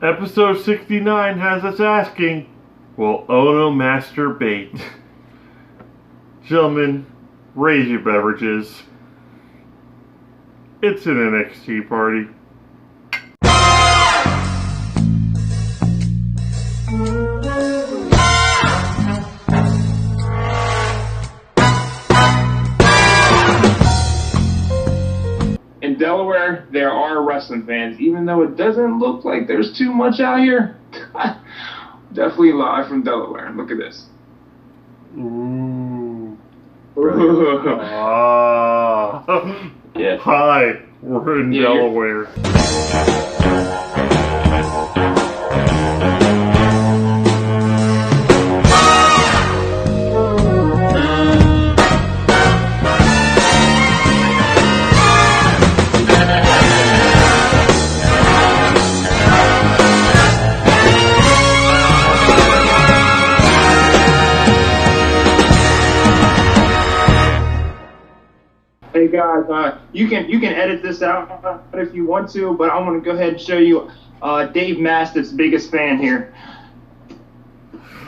Episode 69 has us asking, will Ono masturbate? Gentlemen, raise your beverages. It's an NXT party. In Delaware, there are wrestling fans, even though it doesn't look like there's too much out here. Definitely live from Delaware. Look at this. Ooh. Yeah. Hi, we're in Delaware. Hey guys, you can edit this out if you want to, but I want to go ahead and show you Dave Mastiff's biggest fan here.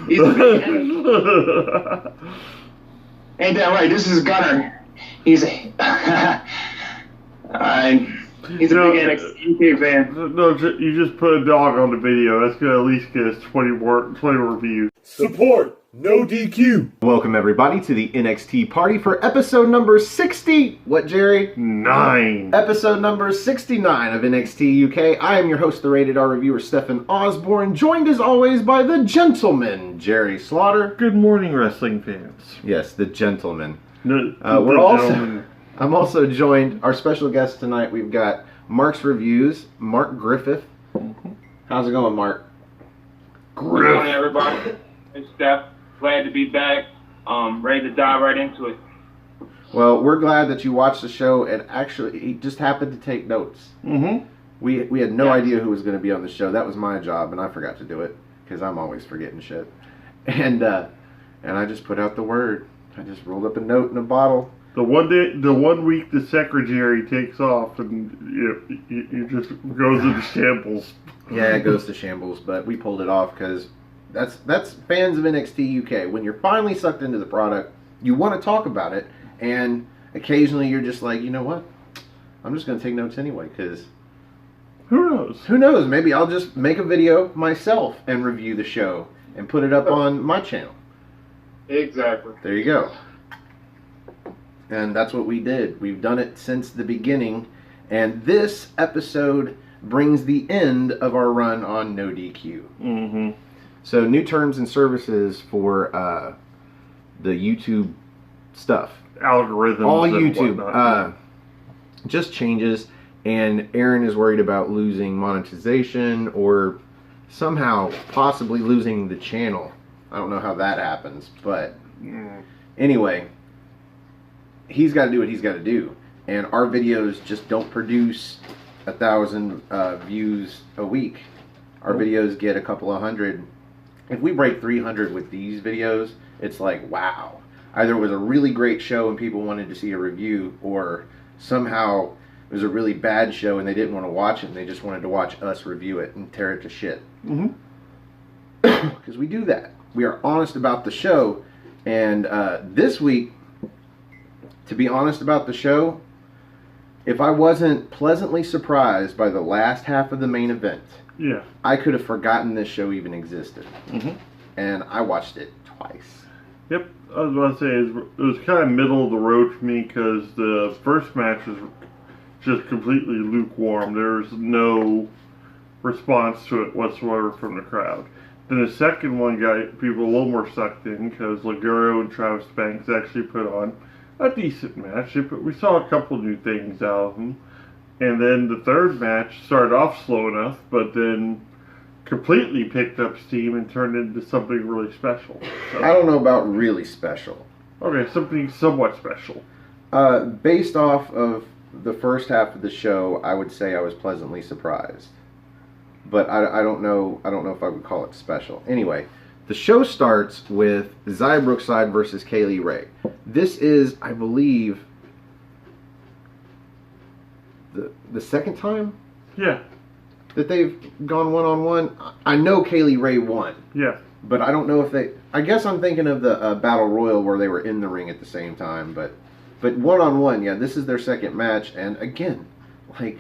He's a big Ain't that right? This is Gunner. He's a big NXT UK fan. No, you just put a dog on the video. That's gonna at least get us 20 reviews. Support No DQ. Welcome everybody to the NXT party for episode number 60. What, Jerry? 9. Episode number 69 of NXT UK. I am your host, the Rated R reviewer, Stephen Osborne, joined as always by the gentleman, Jerry Slaughter. Good morning, wrestling fans. Yes, the gentleman. Gentleman. I'm also joined, our special guest tonight, we've got Mark's Reviews, Mark Griffith. How's it going, Mark? Good morning, everybody. It's Steph. Glad to be back. Ready to dive right into it. Well, we're glad that you watched the show, and actually, he just happened to take notes. Mm-hmm. We had no idea who was going to be on the show. That was my job, and I forgot to do it, because I'm always forgetting shit. And I just put out the word. I just rolled up a note in a bottle. The 1 week the secretary takes off, and it just goes into shambles. Yeah, it goes to shambles, but we pulled it off, because that's fans of NXT UK. When you're finally sucked into the product, you want to talk about it, and occasionally you're just like, you know what? I'm just going to take notes anyway, because who knows? Who knows? Maybe I'll just make a video myself and review the show and put it up on my channel. Exactly. There you go. And that's what we did. We've done it since the beginning, and this episode brings the end of our run on No DQ. Mm-hmm. So new terms and services for the YouTube stuff. Algorithms. All and YouTube. whatnot. Just changes, and Aaron is worried about losing monetization or somehow possibly losing the channel. I don't know how that happens, but anyway, he's got to do what he's got to do. And our videos just don't produce 1,000 views a week. Our videos get a couple of hundred. If we break 300 with these videos, it's like, wow. Either it was a really great show and people wanted to see a review, or somehow it was a really bad show and they didn't want to watch it and they just wanted to watch us review it and tear it to shit. Because we do that. We are honest about the show. And this week, to be honest about the show, if I wasn't pleasantly surprised by the last half of the main event, I could have forgotten this show even existed. And I watched it twice. Yep, I was about to say, it was kind of middle of the road for me, because the first match was just completely lukewarm. There was no response to it whatsoever from the crowd. Then the second one got people a little more sucked in, because Liguro and Travis Banks actually put on a decent match, but we saw a couple new things out of them. And then the third match started off slow enough, but then completely picked up steam and turned into something really special. So, I don't know about really special. Okay, something somewhat special. Based off of the first half of the show, I would say I was pleasantly surprised. But I don't know if I would call it special. Anyway, the show starts with Xia Brookside versus Kaylee Ray. This is, I believe, the second time? Yeah. that they've gone one-on-one. I know Kaylee Ray won. Yeah. But I don't know if they... I guess I'm thinking of the Battle Royal where they were in the ring at the same time. But one-on-one, yeah, this is their second match. And again, like,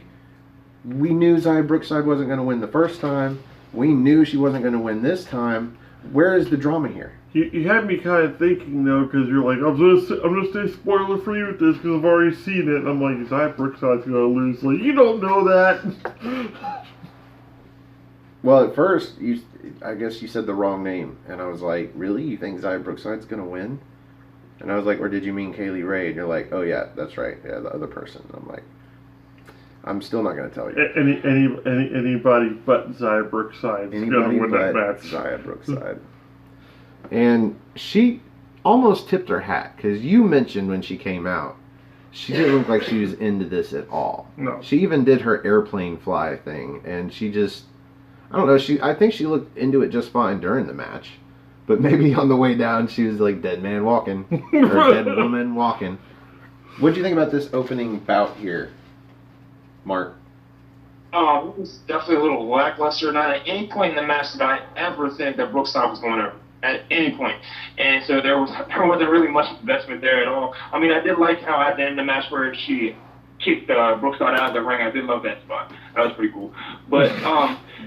we knew Xia Brookside wasn't going to win the first time. We knew she wasn't going to win this time. Where is the drama here? You had me kind of thinking, though, because you're like, I'm gonna stay spoiler-free with this because I've already seen it. And I'm like, Xia Brookside's going to lose. Like, you don't know that. Well, at first, I guess you said the wrong name. And I was like, really? You think Xia Brookside's going to win? And I was like, or did you mean Kaylee Ray? And you're like, oh, yeah, that's right. Yeah, the other person. And I'm like, I'm still not going to tell you. Anybody but Xia Brookside's going to win that match. Xia Brookside. And she almost tipped her hat, because you mentioned when she came out, she didn't look like she was into this at all. No. She even did her airplane fly thing, and she just, I don't know, I think she looked into it just fine during the match. But maybe on the way down, she was like dead man walking, or dead woman walking. What did you think about this opening bout here, Mark? It was definitely a little lackluster. Not at any point in the match did I ever think that Brookside was going to at any point. And so there wasn't really much investment there at all. I mean, I did like how at the end of the match where she kicked Brookside out of the ring. I did love that spot. That was pretty cool. But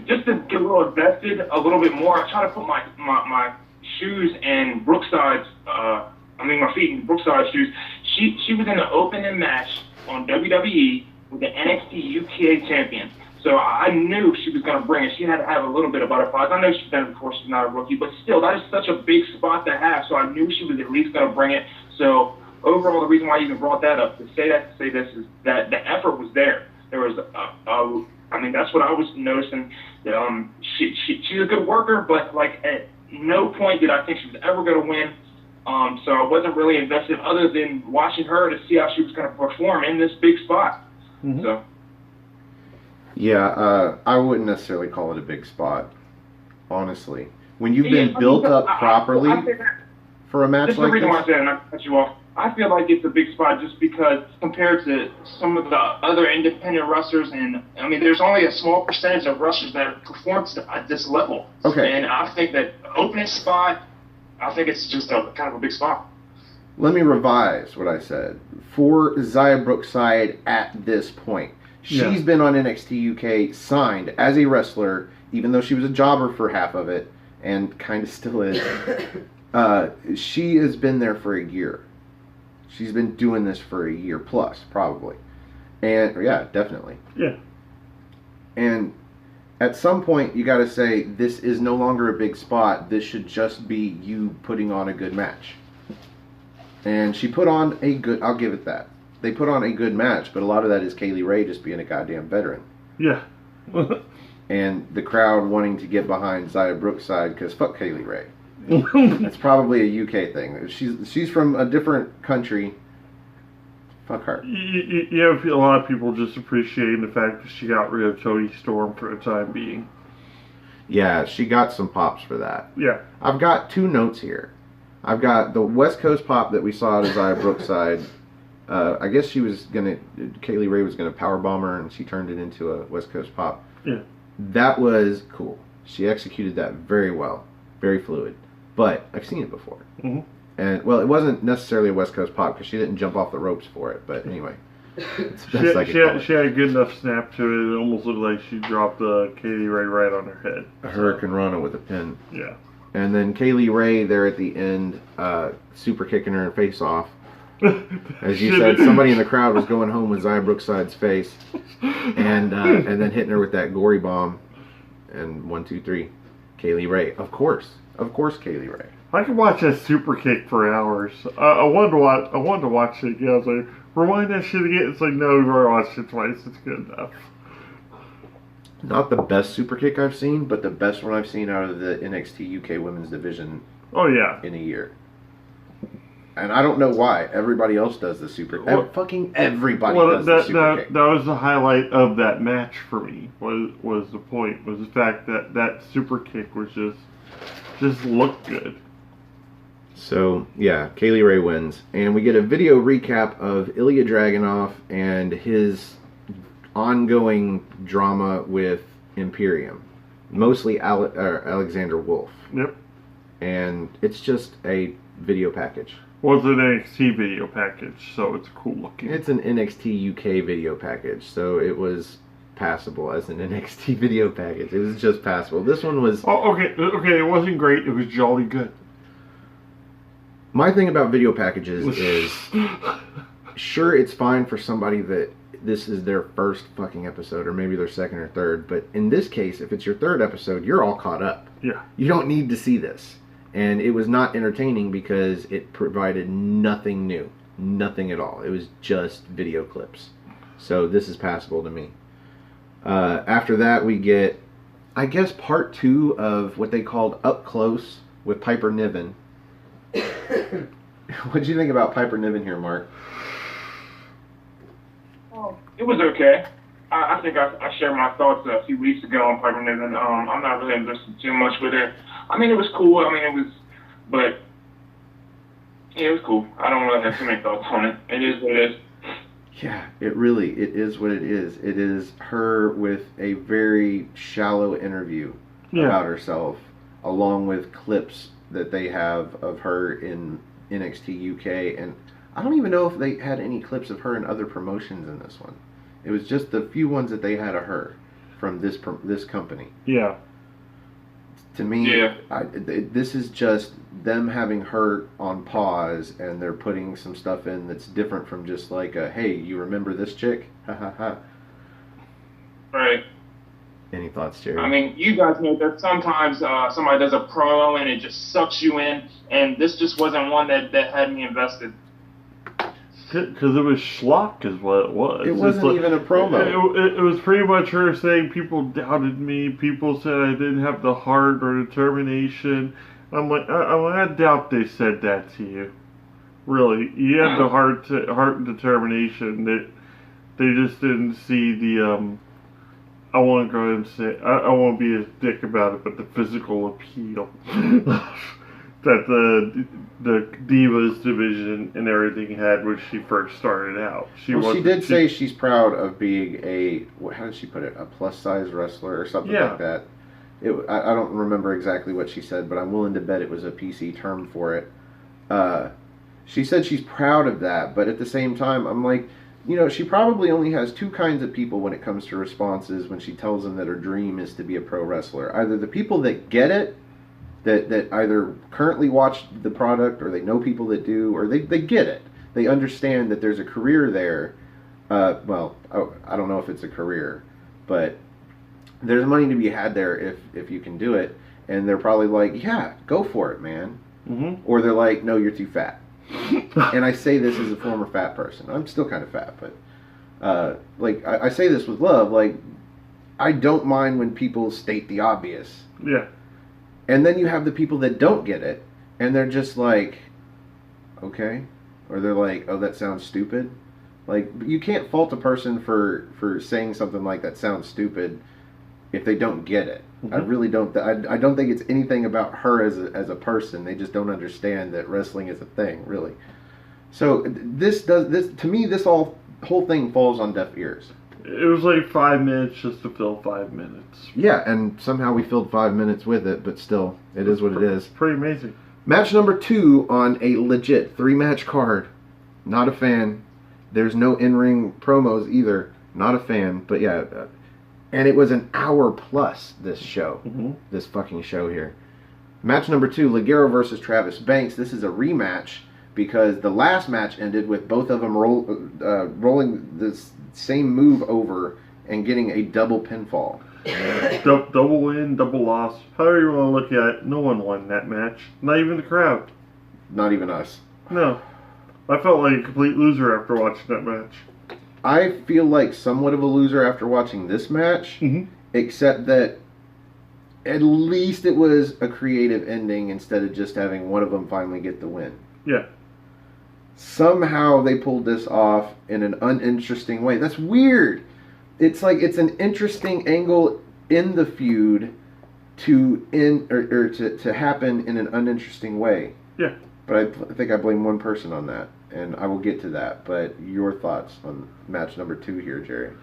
just to get a little invested a little bit more, I try to put my shoes in Brookside's, my feet in Brookside's shoes. She was in an opening match on WWE with the NXT UK champion. So I knew she was going to bring it. She had to have a little bit of butterflies. I know she's done it before. She's not a rookie. But still, that is such a big spot to have. So I knew she was at least going to bring it. So overall, the reason why I even brought that up, to say this, is that the effort was there. There was, that's what I was noticing. She's a good worker, but, like, at no point did I think she was ever going to win. So I wasn't really invested other than watching her to see how she was going to perform in this big spot. Mm-hmm. So. Yeah, I wouldn't necessarily call it a big spot, honestly. When you've been built up properly for a match like this... This is the reason why I said, and I cut you off. I feel like it's a big spot just because compared to some of the other independent wrestlers, and, I mean, there's only a small percentage of wrestlers that perform at this level. Okay. And I think that opening spot, I think it's just kind of a big spot. Let me revise what I said. For Xia Brookside at this point, she's been on NXT UK, signed as a wrestler, even though she was a jobber for half of it, and kind of still is. She has been there for a year. She's been doing this for a year plus, probably. And, yeah, definitely. Yeah. And at some point, you got to say, this is no longer a big spot. This should just be you putting on a good match. And she put on a good, I'll give it that. They put on a good match, but a lot of that is Kaylee Ray just being a goddamn veteran. Yeah. And the crowd wanting to get behind Xia Brookside because fuck Kaylee Ray. That's probably a UK thing. She's from a different country. Fuck her. You have a lot of people just appreciating the fact that she got rid of Toni Storm for the time being. Yeah, she got some pops for that. Yeah. I've got two notes here. I've got the West Coast pop that we saw at Xia Brookside. I guess Kaylee Ray was going to powerbomb her, and she turned it into a West Coast pop. Yeah. That was cool. She executed that very well. Very fluid. But I've seen it before. Mm-hmm. And, well, it wasn't necessarily a West Coast pop because she didn't jump off the ropes for it. But anyway. She had a good enough snap to it. It almost looked like she dropped Kaylee Ray right on her head. A Hurricane Rana with a pin. Yeah. And then Kaylee Ray there at the end, super kicking her in face off. As you said, somebody in the crowd was going home with Xia Brookside's face. And then hitting her with that gory bomb. And 1, 2, 3. Kaylee Ray. Of course, Kaylee Ray. I could watch that super kick for hours. I wanted to watch it again. I was like, rewind that shit again. It's like, no, we've already watched it twice. It's good enough. Not the best super kick I've seen, but the best one I've seen out of the NXT UK Women's Division. Oh yeah. In a year. And I don't know why. Everybody else does the super kick. Fucking everybody does the super kick. That was the highlight of that match for me. Was the point. Was the fact that super kick was just looked good. So, yeah, Kaylee Ray wins. And we get a video recap of Ilya Dragunov and his ongoing drama with Imperium, mostly Alexander Wolf. Yep. And it's just a video package. Well, it's an NXT video package, so it's cool looking. It's an NXT UK video package, so it was passable as an NXT video package. It was just passable. This one was... Oh, okay, it wasn't great. It was jolly good. My thing about video packages is, sure, it's fine for somebody that this is their first fucking episode, or maybe their second or third, but in this case, if it's your third episode, you're all caught up. Yeah. You don't need to see this. And it was not entertaining because it provided nothing new. Nothing at all. It was just video clips. So this is passable to me. After that, we get, I guess, part 2 of what they called Up Close with Piper Niven. What did you think about Piper Niven here, Mark? Oh, it was okay. I think I shared my thoughts a few weeks ago on Piper Niven. I'm not really invested too much with her. I mean, it was cool. I mean, it was cool. I don't really have too many thoughts on it. It is what it is. Yeah, it is what it is. It is her with a very shallow interview about herself, along with clips that they have of her in NXT UK. And I don't even know if they had any clips of her in other promotions in this one. It was just the few ones that they had of her from this company. Yeah. To me, this is just them having her on pause, and they're putting some stuff in that's different from just like a, hey, you remember this chick? Ha ha ha. Right. Any thoughts, Jerry? I mean, you guys know that sometimes somebody does a promo and it just sucks you in, and this just wasn't one that had me invested. Because it was schlock is what it was. It wasn't even a promo. It was pretty much her saying people doubted me. People said I didn't have the heart or determination. I'm like, I doubt they said that to you. Really, you had the heart and determination. That they just didn't see the. I want to go ahead and say I won't be a dick about it, but the physical appeal. That the Divas division and everything had when she first started out. She did say she's proud of being a, how did she put it, a plus-size wrestler or something like that. I don't remember exactly what she said, but I'm willing to bet it was a PC term for it. She said she's proud of that, but at the same time, I'm like, she probably only has 2 kinds of people when it comes to responses when she tells them that her dream is to be a pro wrestler. Either the people that get it, that either currently watch the product, or they know people that do, or they get it. They understand that there's a career there. Well, I don't know if it's a career, but there's money to be had there if you can do it. And they're probably like, yeah, go for it, man. Mm-hmm. Or they're like, no, you're too fat. And I say this as a former fat person. I'm still kind of fat, but I say this with love. Like, I don't mind when people state the obvious. Yeah. And then you have the people that don't get it, and they're just like, okay. Or they're like, oh, that sounds stupid. Like, you can't fault a person for saying something like that sounds stupid if they don't get it. Mm-hmm. I really don't. I don't think it's anything about her as a person. They just don't understand that wrestling is a thing, really. So this to me, this whole thing falls on deaf ears. It was like 5 minutes just to fill 5 minutes. Yeah, and somehow we filled 5 minutes with it, but still, it is what it is. Pretty amazing. Match number 2 on a legit 3-match card. Not a fan. There's no in-ring promos either. Not a fan, but yeah. And it was an hour plus, this show. Mm-hmm. This fucking show here. Match number 2, Ligero versus Travis Banks. This is a rematch because the last match ended with both of them rolling this same move over and getting a double pinfall. Double win, double loss. However you want to look at it, no one won that match. Not even the crowd. Not even us. No. I felt like a complete loser after watching that match. I feel like somewhat of a loser after watching this match, except that at least it was a creative ending instead of just having one of them finally get the win. Yeah. Somehow they pulled this off in an uninteresting way. That's weird. It's like it's an interesting angle in the feud to happen in an uninteresting way. Yeah. But I think I blame one person on that, and I will get to that. But your thoughts on match number 2 here, Jerry?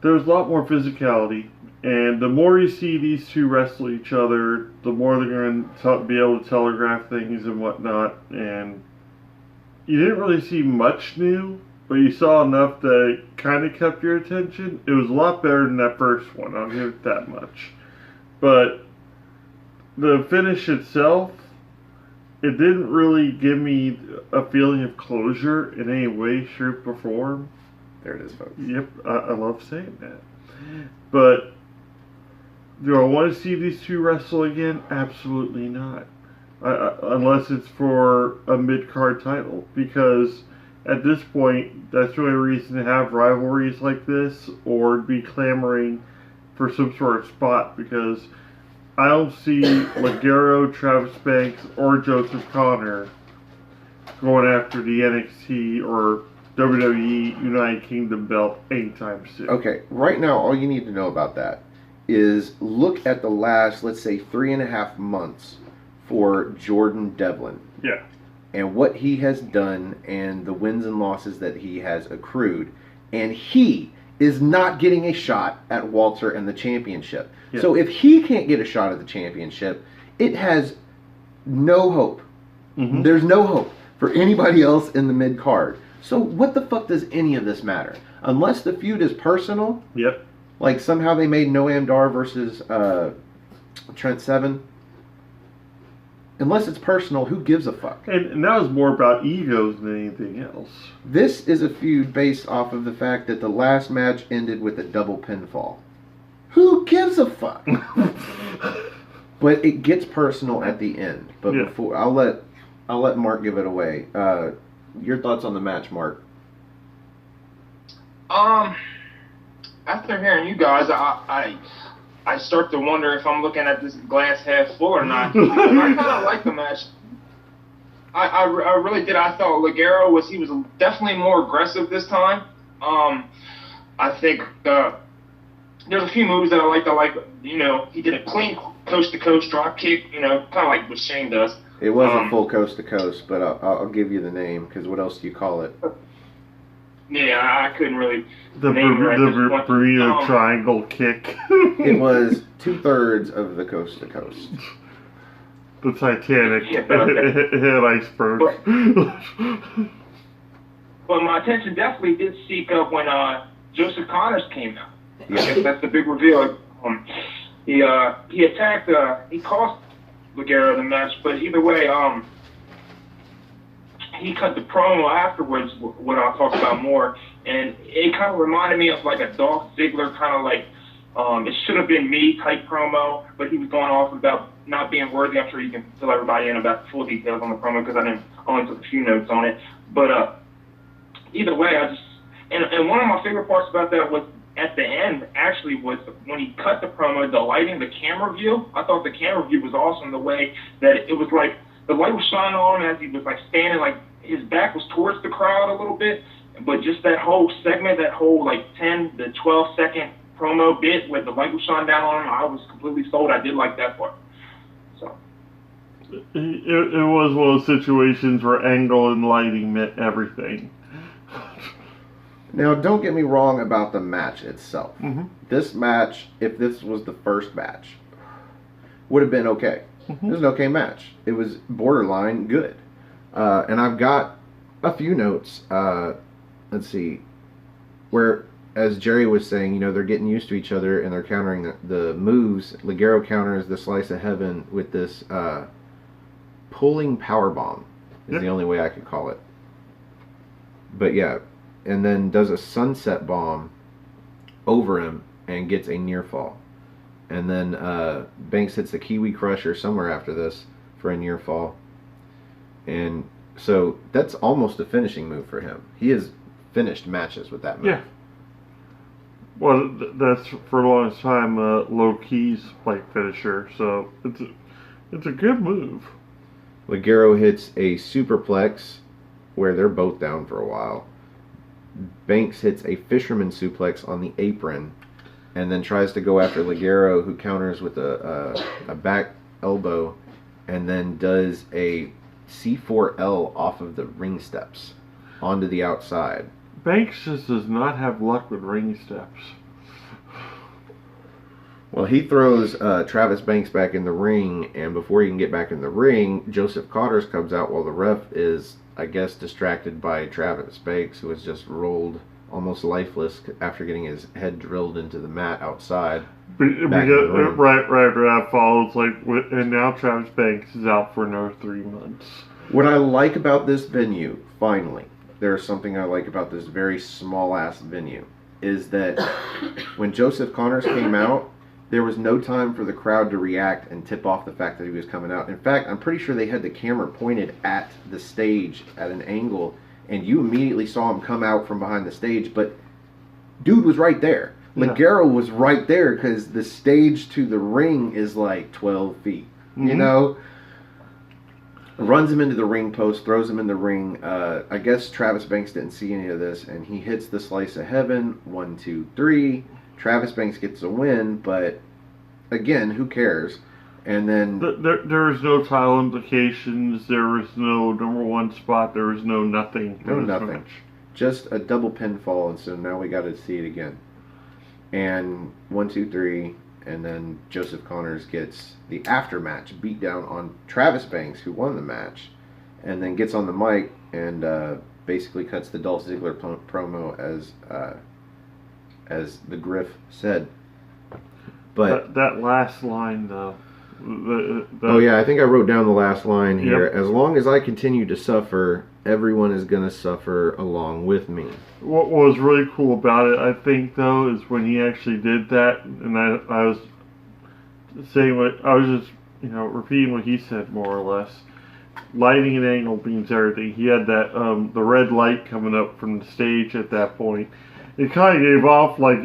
There was a lot more physicality And the more you see these two wrestle each other, the more they're going to be able to telegraph things and whatnot. And you didn't really see much new, but you saw enough that it kind of kept your attention. It was a lot better than that first one, I'll give it that much. But the finish itself, it didn't really give me a feeling of closure in any way, shape, or form. There it is, folks. Yep, I love saying that. But do I want to see these two wrestle again? Absolutely not. Unless it's for a mid-card title. Because at this point, that's the only reason to have rivalries like this or be clamoring for some sort of spot. Because I don't see Ligero, Travis Banks, or Joseph Connor going after the NXT or WWE United Kingdom belt anytime soon. Okay, right now, all you need to know about that is look at the last, let's say, 3.5 months for Jordan Devlin. Yeah. And what he has done and the wins and losses that he has accrued. And he is not getting a shot at Walter and the championship. Yeah. So if he can't get a shot at the championship, it has no hope. Mm-hmm. There's no hope for anybody else in the mid-card. So what the fuck does any of this matter? Unless the feud is personal. Yep. Like somehow they made Noam Dar versus Trent Seven. Unless it's personal, who gives a fuck? And that was more about egos than anything else. This is a feud based off of the fact that the last match ended with a double pinfall. Who gives a fuck? But it gets personal at the end. But Yeah. before I'll let Mark give it away. Your thoughts on the match, Mark? After hearing you guys, I start to wonder if I'm looking at this glass half full or not. I kind of like the match. I really did. I thought Ligero was definitely more aggressive this time. I think there's a few moves that I liked. He did a clean coast to coast drop kick. Kind of like what Shane does. It wasn't full coast to coast, but I'll give you the name because what else do you call it? Yeah, I couldn't really. The burrito triangle kick. It was 2/3 of the coast to coast. The Titanic hit iceberg. But my attention definitely did seek up when Joseph Connors came out. Yeah. I guess that's the big reveal. He attacked. He cost Ligero the match, but either way, he cut the promo afterwards, what I'll talk about more, and it kind of reminded me of like a Dolph Ziggler kind of like, it should have been me type promo, but he was going off about not being worthy. I'm sure you can fill everybody in about the full details on the promo because I only took a few notes on it. But either way, and one of my favorite parts about that was at the end actually was when he cut the promo, the lighting, the camera view. I thought the camera view was awesome, the way that it was like the light was shining on him as he was like standing, like his back was towards the crowd a little bit, but just that whole segment, that whole like 10 to 12 second promo bit where the light was shining down on him, I was completely sold. I did like that part. So it was one of those situations where angle and lighting meant everything. Now, don't get me wrong about the match itself. Mm-hmm. This match, if this was the first match, would have been okay. Mm-hmm. It was an okay match. It was borderline good. And I've got a few notes. Let's see. Where, as Jerry was saying, they're getting used to each other and they're countering the moves. Ligero counters the slice of heaven with this pulling power bomb is the only way I could call it. But yeah, and then does a sunset bomb over him and gets a near fall. And then Banks hits the Kiwi Crusher somewhere after this for a near fall. And so that's almost a finishing move for him. He has finished matches with that move. Yeah. Well, that's for the longest time low-key's like finisher, so it's a good move. Ligero hits a superplex where they're both down for a while. Banks hits a fisherman suplex on the apron and then tries to go after Ligero, who counters with a back elbow and then does a C4L off of the ring steps onto the outside. Banks just does not have luck with ring steps. Well, he throws Travis Banks back in the ring, and before he can get back in the ring, Joseph Connors comes out while the ref is, I guess, distracted by Travis Banks, who has just rolled almost lifeless after getting his head drilled into the mat outside. Right after that follows, and now Travis Banks is out for another 3 months. What I like about this venue, finally, there's something I like about this very small-ass venue, is that when Joseph Connors came out, there was no time for the crowd to react and tip off the fact that he was coming out. In fact, I'm pretty sure they had the camera pointed at the stage at an angle, and you immediately saw him come out from behind the stage, but dude was right there. Ligero was right there because the stage to the ring is like 12 feet, you know? Runs him into the ring post, throws him in the ring. I guess Travis Banks didn't see any of this, and he hits the slice of heaven. 1, 2, 3. Travis Banks gets a win, but again, who cares? And then there was no title implications. There was no number one spot. There was no nothing. No nothing. Just a double pinfall, and so now we got to see it again. And 1, 2, 3, and then Joseph Connors gets the aftermatch beat down on Travis Banks, who won the match, and then gets on the mic and basically cuts the Dolph Ziggler promo as the Griff said. But that last line, though. Oh yeah, I think I wrote down the last line here. Yep. As long as I continue to suffer, everyone is going to suffer along with me. What was really cool about it, I think, though, is when he actually did that, and I was saying I was just, repeating what he said more or less. Lighting and angle means everything. He had that the red light coming up from the stage at that point. It kind of gave off like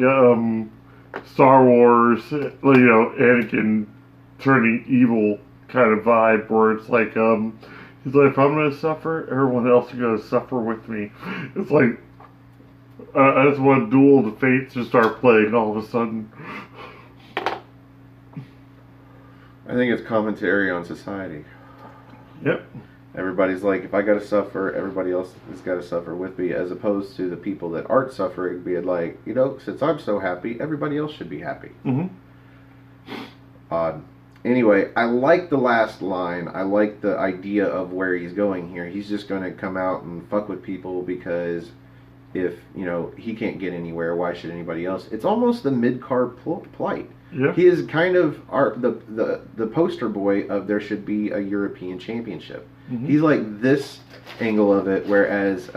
Star Wars, Anakin turning evil kind of vibe, where it's like he's like, if I'm going to suffer, everyone else is going to suffer with me. It's like I just want Duel of the Fates to start playing all of a sudden. I think it's commentary on society. Yep. Everybody's like, if I got to suffer, everybody else has got to suffer with me, as opposed to the people that aren't suffering being like, since I'm so happy, everybody else should be happy. Odd. Anyway, I like the last line. I like the idea of where he's going here. He's just going to come out and fuck with people because if, he can't get anywhere, why should anybody else? It's almost the mid-card plight. Yeah. He is kind of the poster boy of there should be a European Championship. He's like this angle of it, whereas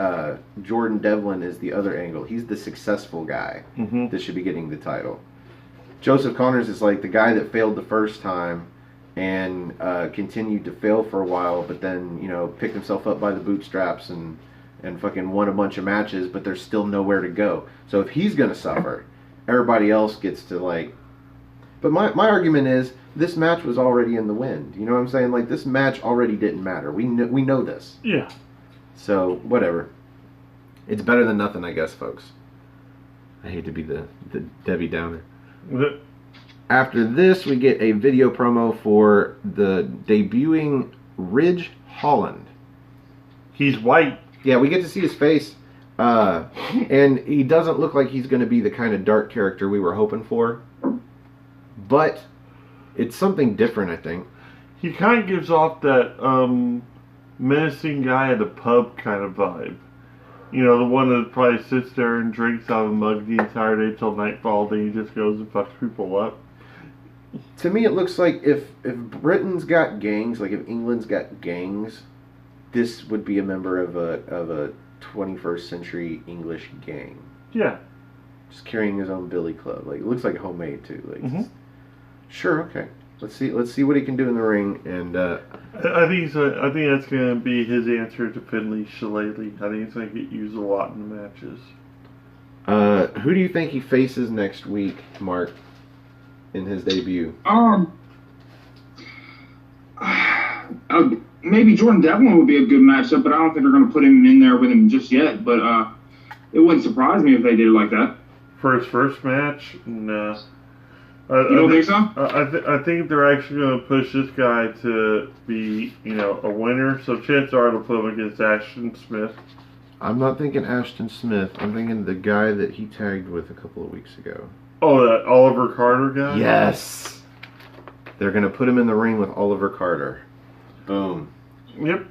Jordan Devlin is the other angle. He's the successful guy that should be getting the title. Joseph Connors is like the guy that failed the first time and continued to fail for a while, but then, picked himself up by the bootstraps and fucking won a bunch of matches, but there's still nowhere to go. So if he's going to suffer, everybody else gets to, like... But my argument is, this match was already in the wind. You know what I'm saying? Like, this match already didn't matter. We know this. Yeah. So, whatever. It's better than nothing, I guess, folks. I hate to be the Debbie Downer. After this, we get a video promo for the debuting Ridge Holland. He's white. Yeah, we get to see his face. And he doesn't look like he's going to be the kind of dark character we were hoping for. But it's something different, I think. He kind of gives off that menacing guy at a pub kind of vibe. The one that probably sits there and drinks out of a mug the entire day till nightfall, then he just goes and fucks people up. To me, it looks like if Britain's got gangs, like if England's got gangs, this would be a member of a 21st century English gang. Yeah. Just carrying his own billy club. Like, it looks like homemade too. Like, sure, okay. Let's see what he can do in the ring. And I think that's gonna be his answer to Finley Shillelagh. I think it's gonna get used a lot in the matches. Who do you think he faces next week, Mark, in his debut? Maybe Jordan Devlin would be a good matchup, but I don't think they're gonna put him in there with him just yet. But it wouldn't surprise me if they did it like that. For his first match, no. You don't think so? I think they're actually going to push this guy to be, a winner. So chances are they'll put him against Ashton Smith. I'm not thinking Ashton Smith. I'm thinking the guy that he tagged with a couple of weeks ago. Oh, that Oliver Carter guy? Yes. They're going to put him in the ring with Oliver Carter. Boom. Yep.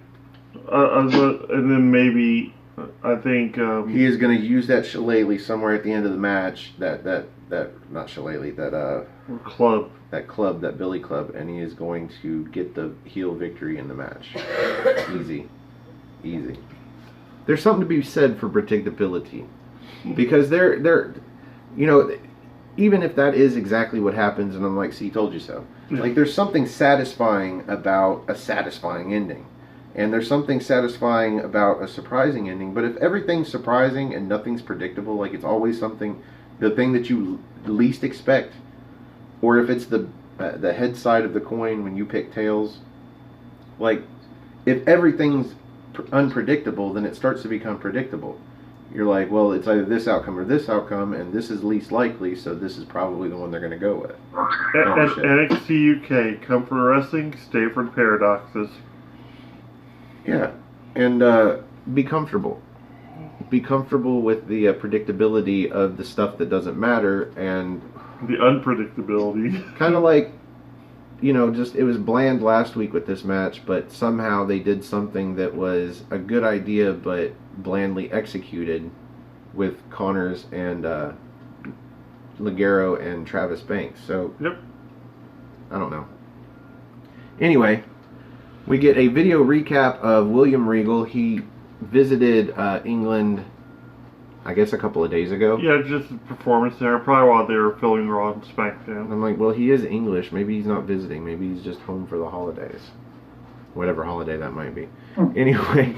And then maybe, I think... he is going to use that shillelagh somewhere at the end of the match. Not shillelagh, club. That club, that Billy Club, and he is going to get the heel victory in the match. Easy. There's something to be said for predictability. Because they're even if that is exactly what happens, and I'm like, see, told you so. Yeah. Like, there's something satisfying about a satisfying ending. And there's something satisfying about a surprising ending. But if everything's surprising and nothing's predictable, like it's always something, the thing that you least expect, or if it's the head side of the coin when you pick tails, like, if everything's unpredictable, then it starts to become predictable. You're like, well, it's either this outcome or this outcome, and this is least likely, so this is probably the one they're going to go with. NXT UK, come for wrestling, stay for paradoxes. Yeah, and be comfortable. Be comfortable with the predictability of the stuff that doesn't matter, and the unpredictability. Kind of like, just it was bland last week with this match, but somehow they did something that was a good idea, but blandly executed with Connors and Ligero and Travis Banks. So, yep. I don't know. Anyway, we get a video recap of William Regal. He visited England, I guess, a couple of days ago. Yeah, just a performance there, probably while they were filming Raw and SmackDown. I'm like, well, he is English. Maybe he's not visiting. Maybe he's just home for the holidays. Whatever holiday that might be. Anyway,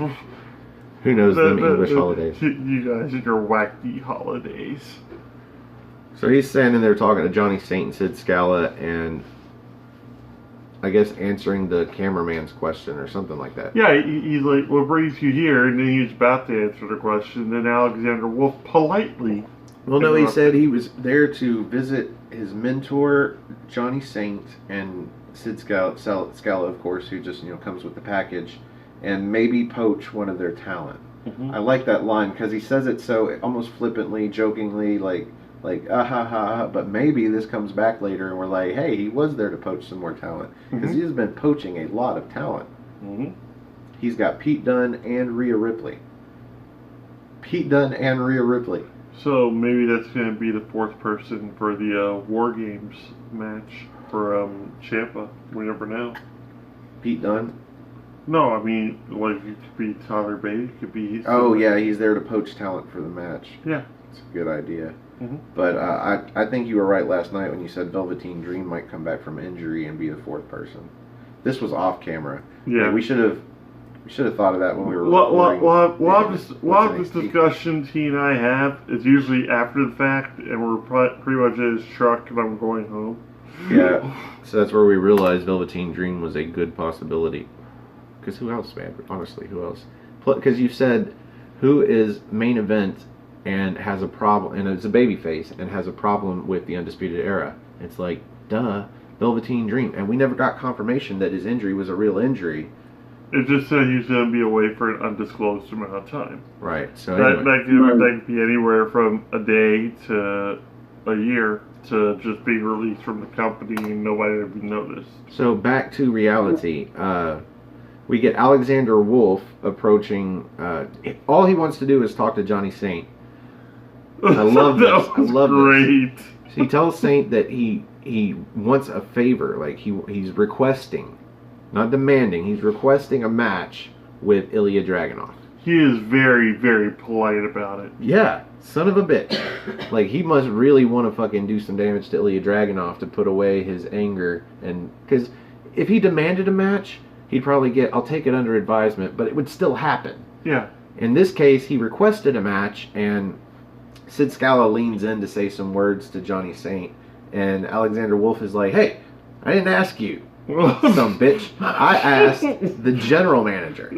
who knows them English holidays? You guys and your wacky holidays. So he's standing there talking to Johnny Saint and Sid Scala, and I guess answering the cameraman's question or something like that. Yeah, he's like, what brings you here? And then he was about to answer the question. Then Alexander Wolf politely... Well, no, he said he was there to visit his mentor, Johnny Saint, and Sid Scala, of course, who just, comes with the package, and maybe poach one of their talent. Mm-hmm. I like that line, because he says it so almost flippantly, jokingly, like, ah ha ha, but maybe this comes back later and we're like, hey, he was there to poach some more talent. Because he has been poaching a lot of talent. Mm-hmm. He's got Pete Dunne and Rhea Ripley. So maybe that's going to be the fourth person for the War Games match for Ciampa. We never know. Pete Dunne? No, I mean, like, it could be Tyler Bate. It could be... Oh, yeah, he's there to poach talent for the match. Yeah. It's a good idea. Mm-hmm. But I think you were right last night when you said Velveteen Dream might come back from injury and be the fourth person. This was off camera. Yeah. Like, we should have thought of that when we were We'll have this discussion T and I have. It's usually after the fact, and we're pretty much in his truck and I'm going home. Yeah. So that's where we realized Velveteen Dream was a good possibility. Because who else, man? Honestly, who else? Because you said, who is main event and has a problem, and it's a babyface, and has a problem with the Undisputed Era. It's like, duh, Velveteen Dream. And we never got confirmation that his injury was a real injury. It just said he's going to be away for an undisclosed amount of time. Right. So that anyway. could be anywhere from a day to a year to just being released from the company and nobody ever noticed. So back to reality. We get Alexander Wolf approaching. All he wants to do is talk to Johnny Saint. I love this. I love great. This. So he tells Saint that he wants a favor. Like he's requesting, not demanding. He's requesting a match with Ilya Dragunov. He is very, very polite about it. Yeah, son of a bitch. Like, he must really want to fucking do some damage to Ilya Dragunov to put away his anger. And because if he demanded a match, he'd probably get, I'll take it under advisement, but it would still happen. Yeah. In this case, he requested a match, and Sid Scala leans in to say some words to Johnny Saint, and Alexander Wolf is like, hey, I didn't ask you, some bitch. I asked the general manager.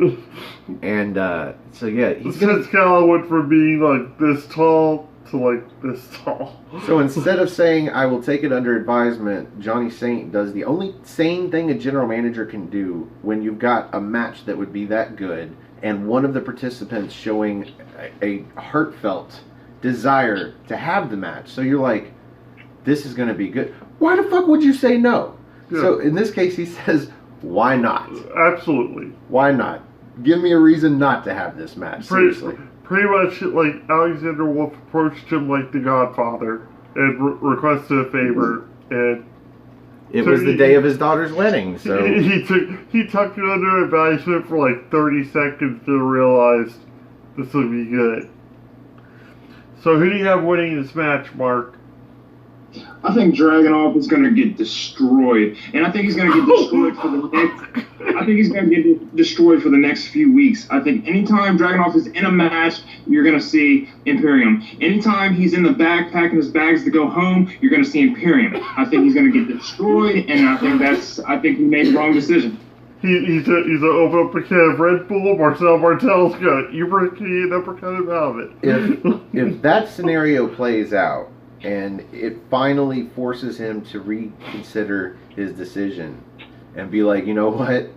And so yeah, Sid Scala went from being like this tall to like this tall. So instead of saying I will take it under advisement, Johnny Saint does the only sane thing a general manager can do when you've got a match that would be that good, and one of the participants showing a heartfelt desire to have the match. So you're like, this is going to be good. Why the fuck would you say no? Yeah. So in this case, he says, why not? Absolutely. Why not? Give me a reason not to have this match. Seriously. Pretty much like Alexander Wolf approached him like the Godfather and requested a favor, and it was the day of his daughter's wedding, so he took it under advisement for like 30 seconds to realize this would be good. So who do you have winning this match, Mark? I think Dragunov is going to get destroyed, and I think he's going to get destroyed for the next. I think he's going to get destroyed for the next few weeks. I think anytime Dragunov is in a match, you're going to see Imperium. Anytime he's in the back packing his bags to go home, you're going to see Imperium. I think he's going to get destroyed, and I think he made the wrong decision. He's gonna open up a can of Red Bull. Marcel Martel's gonna an uppercut him out of it. If that scenario plays out, and it finally forces him to reconsider his decision and be like, you know what?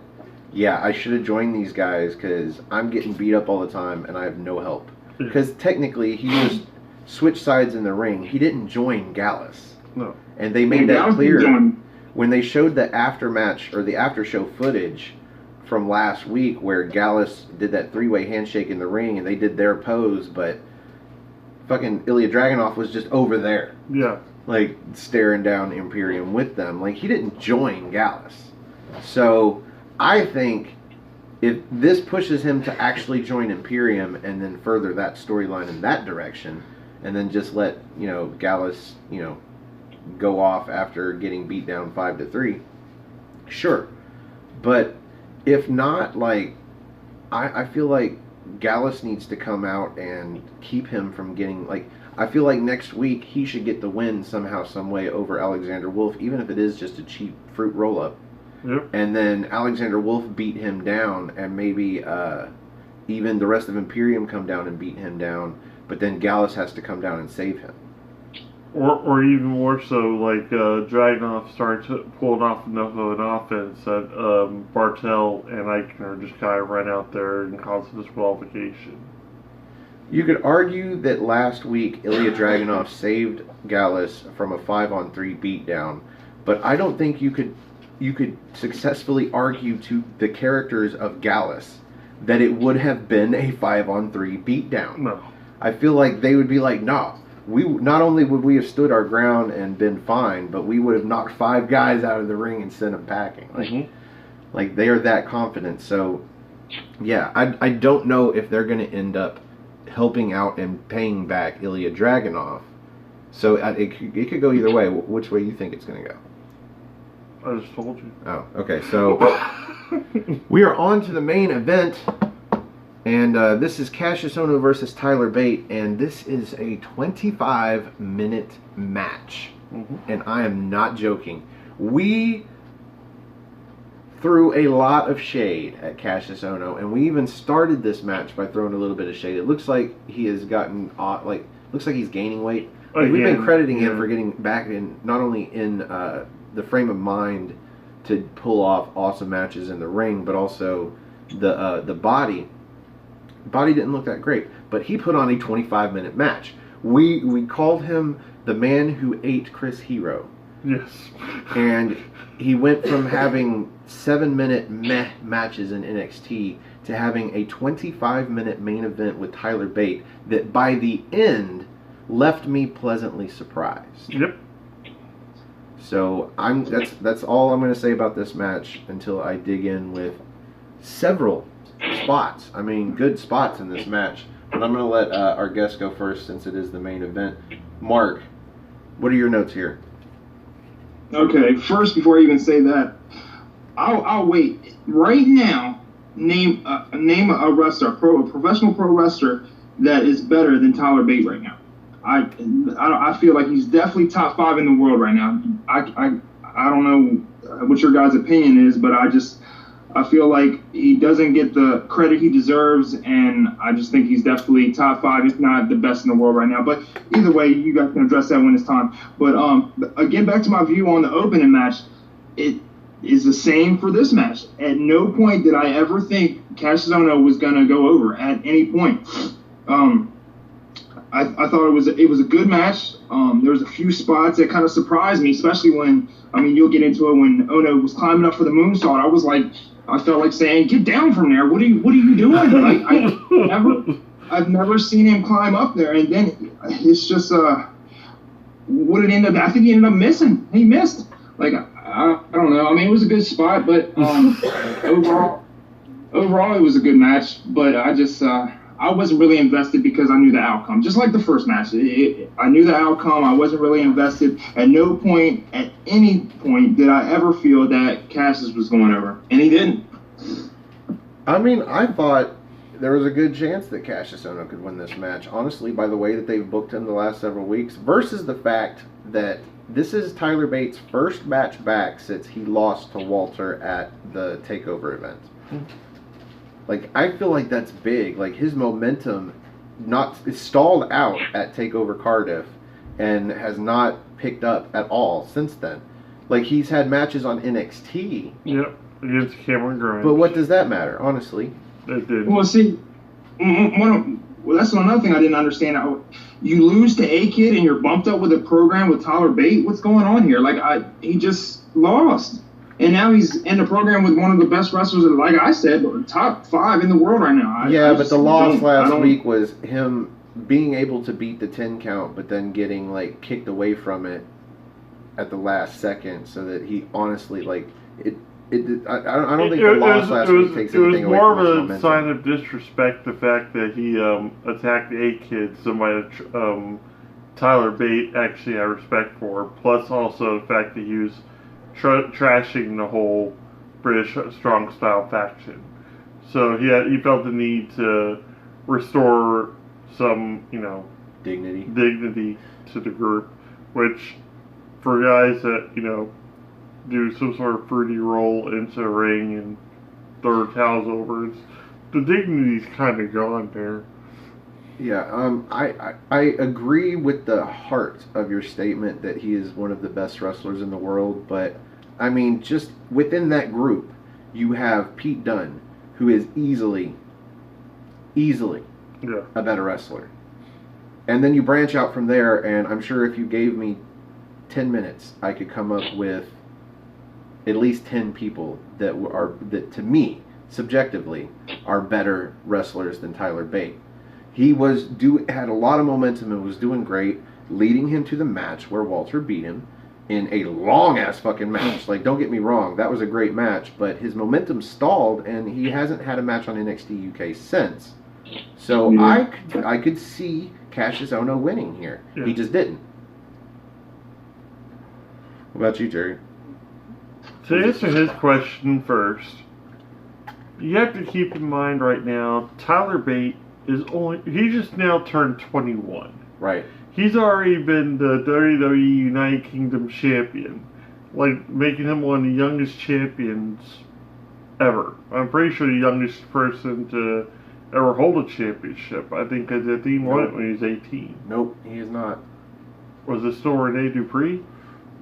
Yeah, I should have joined these guys because I'm getting beat up all the time and I have no help. Because technically, he just switched sides in the ring. He didn't join Gallus. No. And they made that clear when they showed the after-match or the after-show footage from last week where Gallus did that three-way handshake in the ring and they did their pose, but fucking Ilya Dragunov was just over there. Yeah. Like, staring down Imperium with them. Like, he didn't join Gallus. So, I think if this pushes him to actually join Imperium and then further that storyline in that direction, and then just let, Gallus, go off after getting beat down 5-3, sure. But if not, like, I feel like Gallus needs to come out and keep him from getting, like, I feel like next week he should get the win somehow, some way over Alexander Wolf, even if it is just a cheap fruit roll-up. Yep. And then Alexander Wolf beat him down, and maybe even the rest of Imperium come down and beat him down, but then Gallus has to come down and save him. Or even more so, like Dragunov starts pulling off enough of an offense that Bartel and Eichner just kind of run out there and cause disqualification. You could argue that last week Ilya Dragunov saved Gallus from a 5-on-3 beatdown, but I don't think you could successfully argue to the characters of Gallus that it would have been a 5-on-3 beatdown. No. I feel like they would be like, no. We not only would we have stood our ground and been fine, but we would have knocked 5 guys out of the ring and sent them packing. Like they are that confident. So, yeah, I don't know if they're going to end up helping out and paying back Ilya Dragunov. So it could go either way. Which way you think it's going to go? I just told you. Oh, okay. So we are on to the main event. And this is Cassius Ohno versus Tyler Bate, and this is a 25-minute match. And I am not joking. We threw a lot of shade at Cassius Ohno, and we even started this match by throwing a little bit of shade. It looks like he has gotten, looks like he's gaining weight. Like, we've been crediting him for getting back in, not only in the frame of mind to pull off awesome matches in the ring, but also the body. Body didn't look that great, but he put on a 25-minute match. We called him the man who ate Chris Hero. Yes. And he went from having 7-minute meh matches in NXT to having a 25-minute main event with Tyler Bate that by the end left me pleasantly surprised. Yep. So that's all I'm going to say about this match until I dig in with several spots. I mean, good spots in this match. But I'm going to let our guest go first since it is the main event. Mark, what are your notes here? Okay, first, before I even say that, I'll wait. Right now, name a wrestler, a professional pro wrestler that is better than Tyler Bate right now. I feel like he's definitely top 5 in the world right now. I don't know what your guys' opinion is, but I feel like he doesn't get the credit he deserves, and I just think he's definitely top 5, if not the best in the world right now. But either way, you guys can address that when it's time. But again, back to my view on the opening match, it is the same for this match. At no point did I ever think Cassius Ohno was going to go over at any point. I thought it was a good match. There was a few spots that kind of surprised me, especially when, I mean, you'll get into it when Ono was climbing up for the moonsault. I felt like saying, "Get down from there! What are you doing?" Like, I've never seen him climb up there, and then it's just what it ended up. I think he ended up missing. He missed. Like, I don't know. I mean, it was a good spot, but overall it was a good match. But I wasn't really invested because I knew the outcome. Just like the first match, I knew the outcome. I wasn't really invested. At no point, at any point, did I ever feel that Cassius was going over, and he didn't. I mean, I thought there was a good chance that Cassius Ohno could win this match, honestly, by the way that they've booked him the last several weeks, versus the fact that this is Tyler Bates' first match back since he lost to Walter at the TakeOver event. Like, I feel like that's big. Like, his momentum is stalled out at TakeOver Cardiff and has not picked up at all since then. Like, he's had matches on NXT. Yep, against Cameron Grimes. But what does that matter, honestly? It did. Well, see, that's another thing I didn't understand. You lose to A-Kid and you're bumped up with a program with Tyler Bate. What's going on here? Like, he just lost. And now he's in the program with one of the best wrestlers, like I said, top 5 in the world right now. But the loss last week was him being able to beat the 10 count, but then getting, like, kicked away from it at the last second, so that he honestly, like, I don't think the loss last week takes anything away from his momentum. It was more of a sign of disrespect, the fact that he attacked A-Kid, somebody Tyler Bate actually had respect for, plus also the fact that he was trashing the whole British strong style faction. So he felt the need to restore some, dignity to the group, which for guys that, do some sort of fruity roll into a ring and throw towels over, the dignity's kind of gone there. Yeah, I agree with the heart of your statement that he is one of the best wrestlers in the world, but I mean, just within that group, you have Pete Dunne, who is easily a better wrestler. And then you branch out from there, and I'm sure if you gave me 10 minutes, I could come up with at least 10 people that to me, subjectively, are better wrestlers than Tyler Bate. He had a lot of momentum and was doing great, leading him to the match where Walter beat him in a long-ass fucking match. Like, don't get me wrong, that was a great match, but his momentum stalled, and he hasn't had a match on NXT UK since. So I could see Cassius Ohno winning here. Yeah. He just didn't. What about you, Jerry? To answer his question first, you have to keep in mind right now, Tyler Bate he just now turned 21. Right. He's already been the WWE United Kingdom champion, like making him one of the youngest champions ever. I'm pretty sure the youngest person to ever hold a championship. I think he won it when he was 18. Nope, he is not. Was it still Rene Dupree?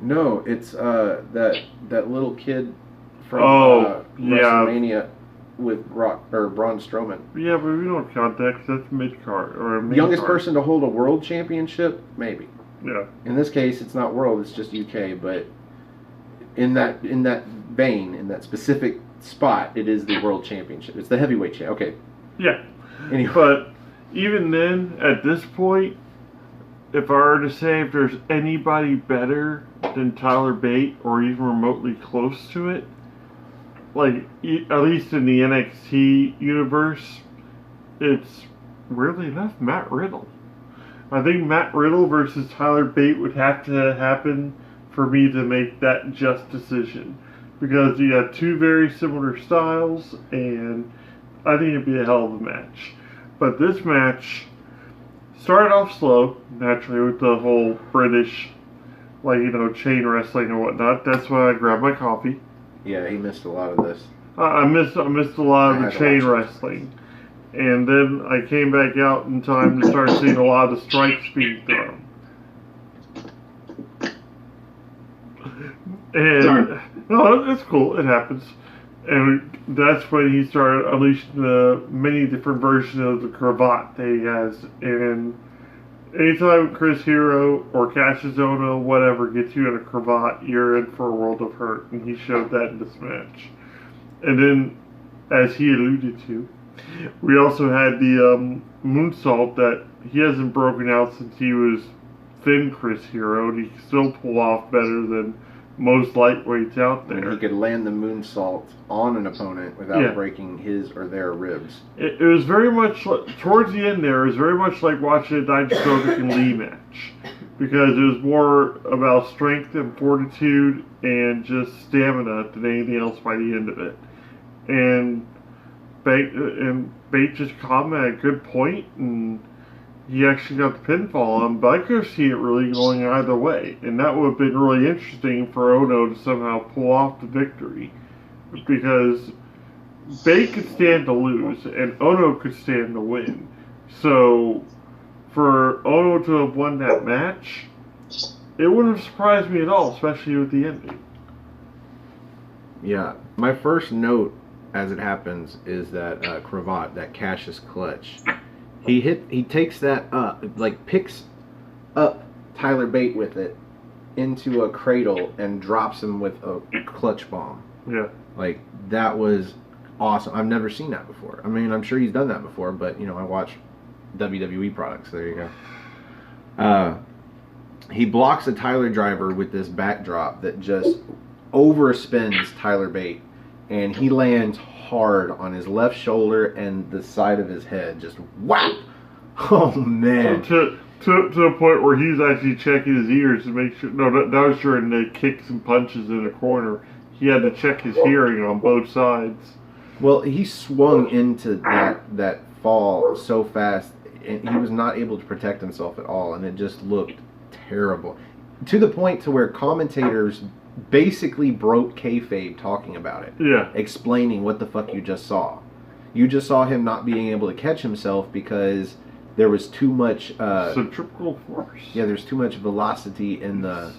No, it's that little kid from WrestleMania with Braun Strowman. Yeah, but we don't count that because that's mid-card or the youngest person to hold a world championship, maybe. Yeah. In this case, it's not world; it's just UK. But in that vein, in that specific spot, it is the world championship. It's the heavyweight champ. Okay. Yeah. Anyway. But even then, at this point, if I were to say if there's anybody better than Tyler Bate or even remotely close to it, like, at least in the NXT universe, it's really left Matt Riddle. I think Matt Riddle versus Tyler Bate would have to happen for me to make that just decision. Because you have two very similar styles, and I think it'd be a hell of a match. But this match started off slow, naturally, with the whole British, chain wrestling and whatnot. That's why I grabbed my coffee. Yeah, he missed a lot of this. I missed a lot of the chain wrestling. And then I came back out in time to start seeing a lot of the strikes being thrown. And, no, it's cool. It happens. And that's when he started unleashing the many different versions of the cravat that he has. And anytime Chris Hero or Cassius Ohno, whatever, gets you in a cravat, you're in for a world of hurt, and he showed that in this match. And then, as he alluded to, we also had the moonsault that he hasn't broken out since he was thin Chris Hero, and he can still pull off better than most lightweights out there. And he could land the moonsault on an opponent without breaking his or their ribs. It was very much, towards the end there, it was very much like watching a Dijakovic and Lee match. Because it was more about strength and fortitude and just stamina than anything else by the end of it. And Bate just caught him at a good point, and he actually got the pinfall on him, but I could see it really going either way. And that would have been really interesting for Ohno to somehow pull off the victory. Because Bate could stand to lose, and Ohno could stand to win. So, for Ohno to have won that match, it wouldn't have surprised me at all, especially with the ending. Yeah, my first note as it happens is that cravat, that Cassius clutch. He takes that up, like picks up Tyler Bate with it into a cradle and drops him with a clutch bomb. Yeah. Like, that was awesome. I've never seen that before. I mean, I'm sure he's done that before, but, you know, I watch WWE products. There you go. He blocks a Tyler driver with this backdrop that just overspins Tyler Bate, and he lands hard on his left shoulder and the side of his head. Just whap! Oh, man. To the point where he's actually checking his ears to make sure. No, that was during the kicks and punches in the corner. He had to check his hearing on both sides. Well, he swung into that fall so fast, and he was not able to protect himself at all, and it just looked terrible. To the point to where commentators basically broke kayfabe talking about it. Yeah. Explaining what the fuck you just saw. You just saw him not being able to catch himself because there was too much centrifugal force. Yeah, there's too much velocity in the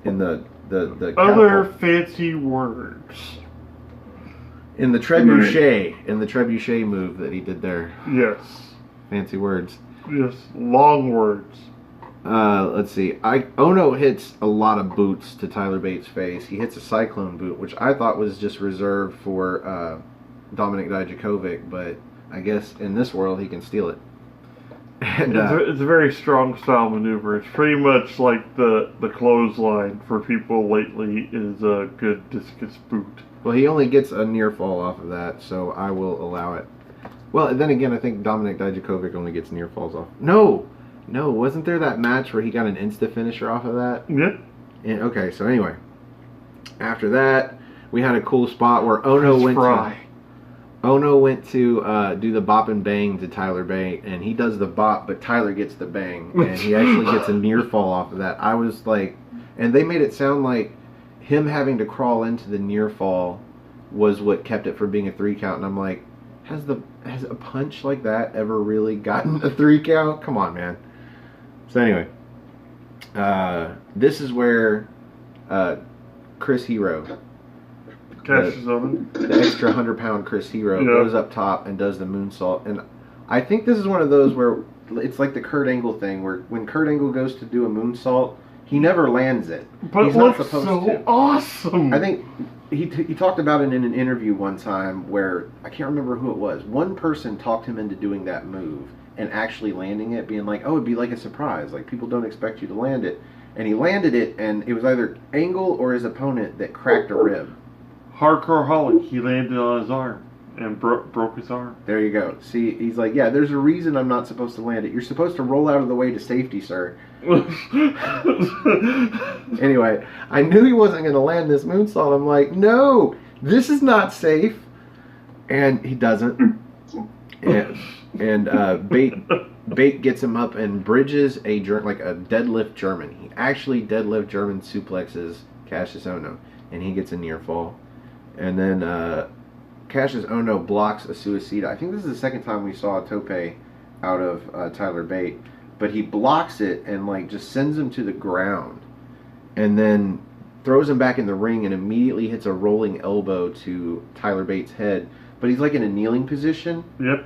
other fancy words. In the trebuchet move that he did there. Yes. Fancy words. Yes, long words. Let's see. Ohno hits a lot of boots to Tyler Bates' face. He hits a cyclone boot, which I thought was just reserved for Dominik Dijakovic, but I guess in this world he can steal it. And it's a very strong style maneuver. It's pretty much like the clothesline for people lately is a good discus boot. Well, he only gets a near fall off of that, so I will allow it. Well, then again, I think Dominik Dijakovic only gets near falls off. No, wasn't there that match where he got an insta finisher off of that? Yeah. And, okay, so anyway, after that, we had a cool spot where Ohno went to do the bop and bang to Tyler Bate, and he does the bop, but Tyler gets the bang, and he actually gets a near fall off of that. I was like, and they made it sound like him having to crawl into the near fall was what kept it from being a 3 count, and I'm like, has a punch like that ever really gotten a 3 count? Come on, man. So anyway, this is where Chris Hero, the extra 100-pound Chris Hero, goes up top and does the moonsault. And I think this is one of those where it's like the Kurt Angle thing, where when Kurt Angle goes to do a moonsault, he never lands it. But he's not supposed so awesome. I think he talked about it in an interview one time where, I can't remember who it was. One person talked him into doing that move and actually landing it, being like, oh, it'd be like a surprise. Like, people don't expect you to land it. And he landed it, and it was either Angle or his opponent that cracked a rib. Hardcore Holly, he landed on his arm and broke his arm. There you go. See, he's like, yeah, there's a reason I'm not supposed to land it. You're supposed to roll out of the way to safety, sir. Anyway, I knew he wasn't going to land this moonsault. I'm like, no, this is not safe. And he doesn't. And Bate gets him up and bridges a deadlift German. He actually deadlift German suplexes Cassius Ohno, and he gets a near fall. And then Cassius Ohno blocks a suicida. I think this is the second time we saw a tope out of Tyler Bate. But he blocks it and just sends him to the ground. And then throws him back in the ring and immediately hits a rolling elbow to Tyler Bates' head. But he's in a kneeling position. Yep.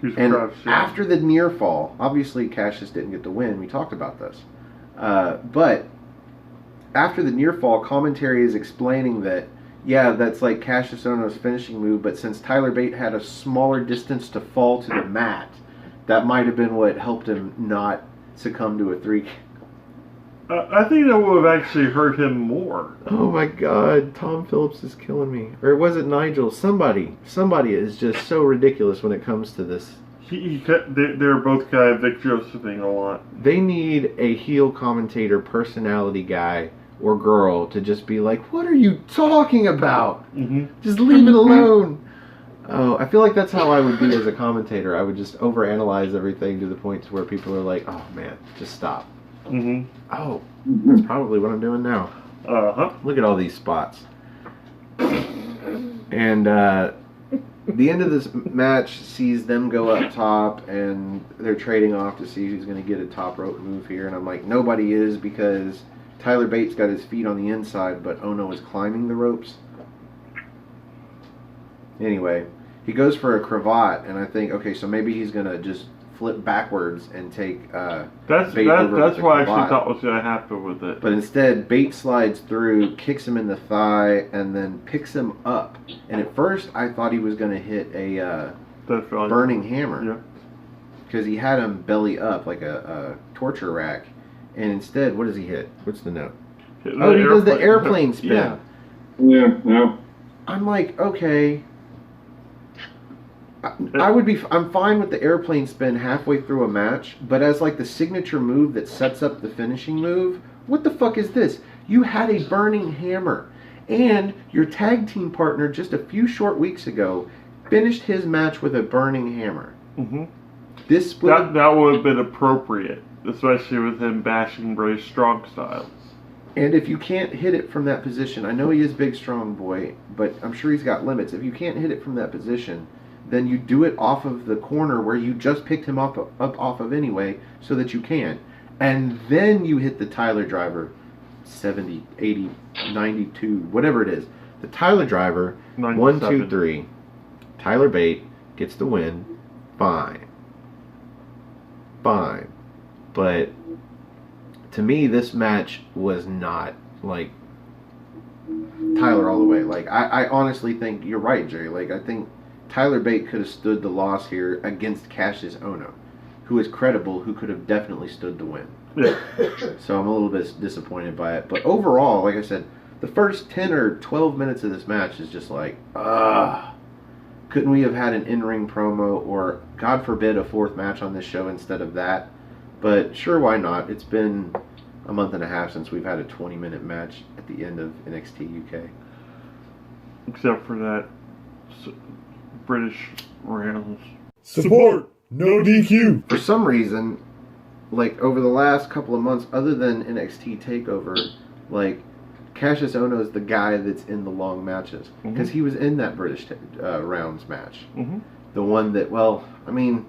And after the near fall, obviously Cassius didn't get the win. We talked about this. But after the near fall, commentary is explaining that, yeah, that's like Cassius Ohno's finishing move, but since Tyler Bate had a smaller distance to fall to the mat, that might have been what helped him not succumb to a 3. I think that would have actually hurt him more. Oh my God, Tom Phillips is killing me. Or was it Nigel? Somebody is just so ridiculous when it comes to this. They're both kind of Vic Josephing a lot. They need a heel commentator, personality guy or girl to just be like, what are you talking about? Mm-hmm. Just leave it alone. Oh, I feel like that's how I would be as a commentator. I would just overanalyze everything to the point to where people are like, oh man, just stop. Mm-hmm. Oh, that's probably what I'm doing now. Uh-huh. Look at all these spots. And the end of this match sees them go up top, and they're trading off to see who's going to get a top rope move here. And I'm like, nobody is, because Tyler Bate's got his feet on the inside, but Ono is climbing the ropes. Anyway, he goes for a cravat, and I think, okay, so maybe he's going to just flip backwards and take that's Bate over that's with what I the cravat. actually thought was going to happen with it. But instead, Bate slides through, kicks him in the thigh, and then picks him up. And at first, I thought he was going to hit a burning hammer. Yeah. Because he had him belly up like a torture rack. And instead, what does he hit? What's the note? He does the airplane spin. Yeah. I'm like, okay. I'm fine with the airplane spin halfway through a match, but as like the signature move that sets up the finishing move, what the fuck is this? You had a burning hammer, and your tag team partner just a few short weeks ago finished his match with a burning hammer. Mm-hmm. That would have been appropriate, especially with him bashing Bray Strong style. And if you can't hit it from that position, I know he is big, strong boy, but I'm sure he's got limits. If you can't hit it from that position, then you do it off of the corner where you just picked him up off of anyway, so that you can. And then you hit the Tyler driver, 70, 80, 92, whatever it is. The Tyler driver, 1, 2, 3. Tyler Bate gets the win. Fine. But to me, this match was not like Tyler all the way. Like, I honestly think you're right, Jerry. Like, I think Tyler Bate could have stood the loss here against Cassius Ohno, who is credible, who could have definitely stood the win. Yeah. So I'm a little bit disappointed by it. But overall, like I said, the first 10 or 12 minutes of this match is just like, couldn't we have had an in-ring promo or, God forbid, a 4th match on this show instead of that? But sure, why not? It's been a month and a half since we've had a 20-minute match at the end of NXT UK. Except for that British rounds. Support, no DQ. For some reason, like over the last couple of months, other than NXT TakeOver, like Cassius Ohno is the guy that's in the long matches because he was in that British rounds match. Mm-hmm. The one that, well, I mean,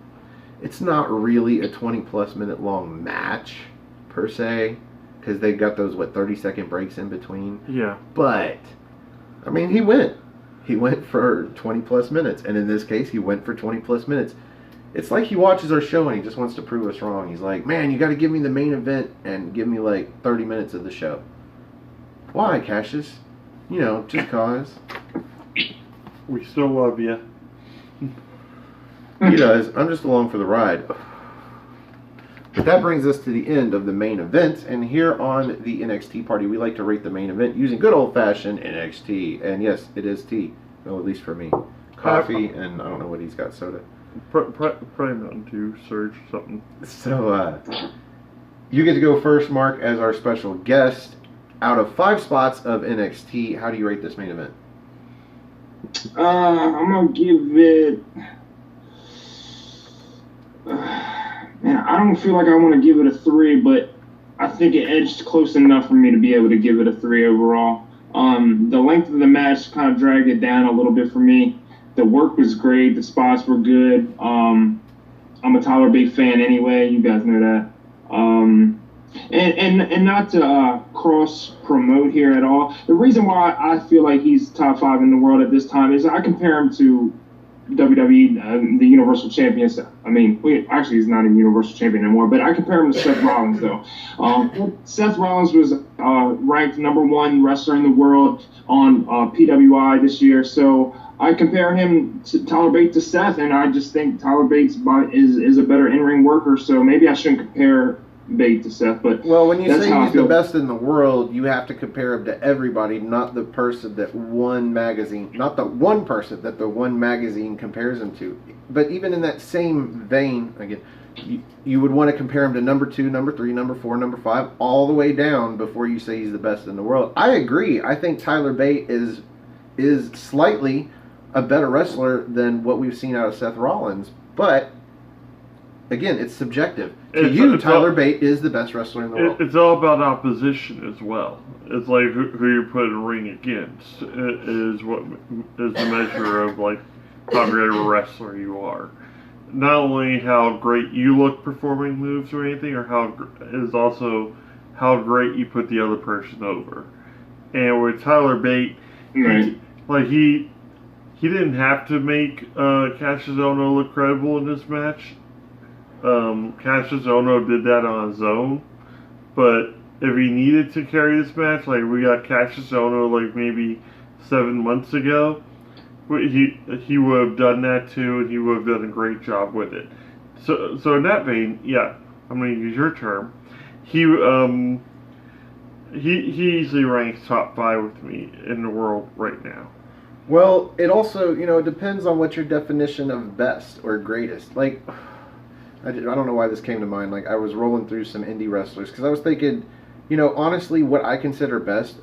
it's not really a 20-plus minute long match per se because they've got those 30-second breaks in between. Yeah. But I mean, he went. He went for 20-plus minutes, and in this case, he went for 20-plus minutes. It's like he watches our show and he just wants to prove us wrong. He's like, man, you got to give me the main event and give me 30 minutes of the show. Why, Cassius? You know, just cause. We still love you. He does. I'm just along for the ride. But that brings us to the end of the main event, and here on the NXT party, we like to rate the main event using good old-fashioned NXT. And yes, it is tea. Well, at least for me. Coffee, and I don't know what he's got, soda. Probably Mountain Dew, Surge, something. So, you get to go first, Mark, as our special guest. Out of 5 spots of NXT, how do you rate this main event? I'm gonna give it. Man, I don't feel like I want to give it a 3, but I think it edged close enough for me to be able to give it a 3 overall. The length of the match kind of dragged it down a little bit for me. The work was great. The spots were good. I'm a Tyler Bate fan anyway. You guys know that. And not to cross promote here at all. The reason why I feel like he's top 5 in the world at this time is I compare him to WWE, the Universal Champion. I mean, actually, he's not a Universal Champion anymore, but I compare him to Seth Rollins, though. Seth Rollins was ranked #1 wrestler in the world on PWI this year, so I compare him to Tyler Bate to Seth, and I just think Tyler Bates is a better in-ring worker, so maybe I shouldn't compare Bate to Seth. But well, when you say he's the best in the world, you have to compare him to everybody, not the person that one magazine, not the one person that the one magazine compares him to. But even in that same vein, again, you would want to compare him to #2, #3, #4, #5, all the way down before you say he's the best in the world. I agree. I think Tyler Bate is slightly a better wrestler than what we've seen out of Seth Rollins, but again, it's subjective. Tyler Bate is the best wrestler in the world. It's all about opposition as well. It's like who you put in a ring against is the measure of like how great a wrestler you are. Not only how great you look performing moves or anything, or also how great you put the other person over. And with Tyler Bate, right. He didn't have to make Cassius Ohno look credible in this match. Cassius Ohno did that on his own, but if he needed to carry this match, like we got Cassius Ohno like maybe 7 months ago, he would have done that too, and he would have done a great job with it. So in that vein, yeah, I'm going to use your term. He easily ranks top 5 with me in the world right now. Well, it also, it depends on what your definition of best or greatest. Like, I don't know why this came to mind. Like, I was rolling through some indie wrestlers because I was thinking, honestly, what I consider best,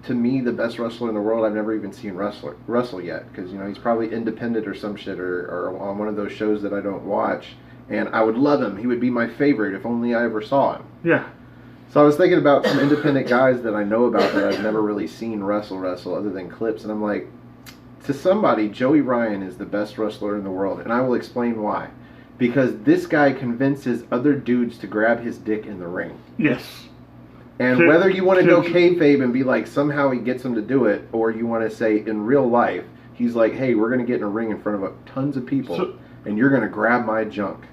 to me, the best wrestler in the world, I've never even seen wrestle yet because, he's probably independent or some shit or on one of those shows that I don't watch. And I would love him. He would be my favorite if only I ever saw him. Yeah. So I was thinking about some independent guys that I know about that I've never really seen wrestle other than clips. And I'm like, to somebody, Joey Ryan is the best wrestler in the world. And I will explain why. Because this guy convinces other dudes to grab his dick in the ring. Yes. And whether you want to go kayfabe and be like, somehow he gets him to do it, or you want to say, in real life, he's like, hey, we're going to get in a ring in front of tons of people, and you're going to grab my junk.